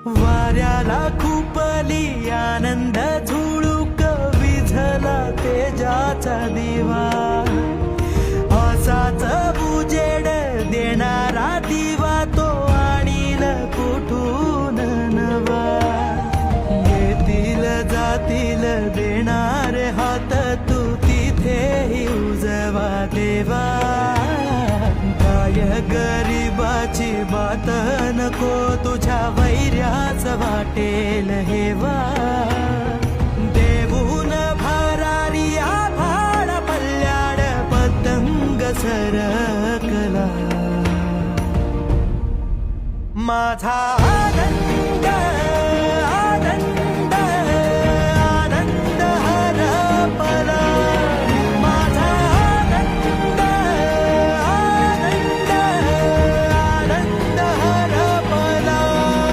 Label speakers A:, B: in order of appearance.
A: वाऱ्याला खुपली आनंद झुळूक विझला तेजाचा दिवा असाच उजेड देणारा दिवा तो आणील कुठून नवा येतील जातील देणारे हात तू तिथेही उजवा देवा काय गरीबाची बात नको तुझ्या वैर्याच वाटेल हेवा देऊन भरारी आभाळ पल्ल्याड पतंग सरकला माझा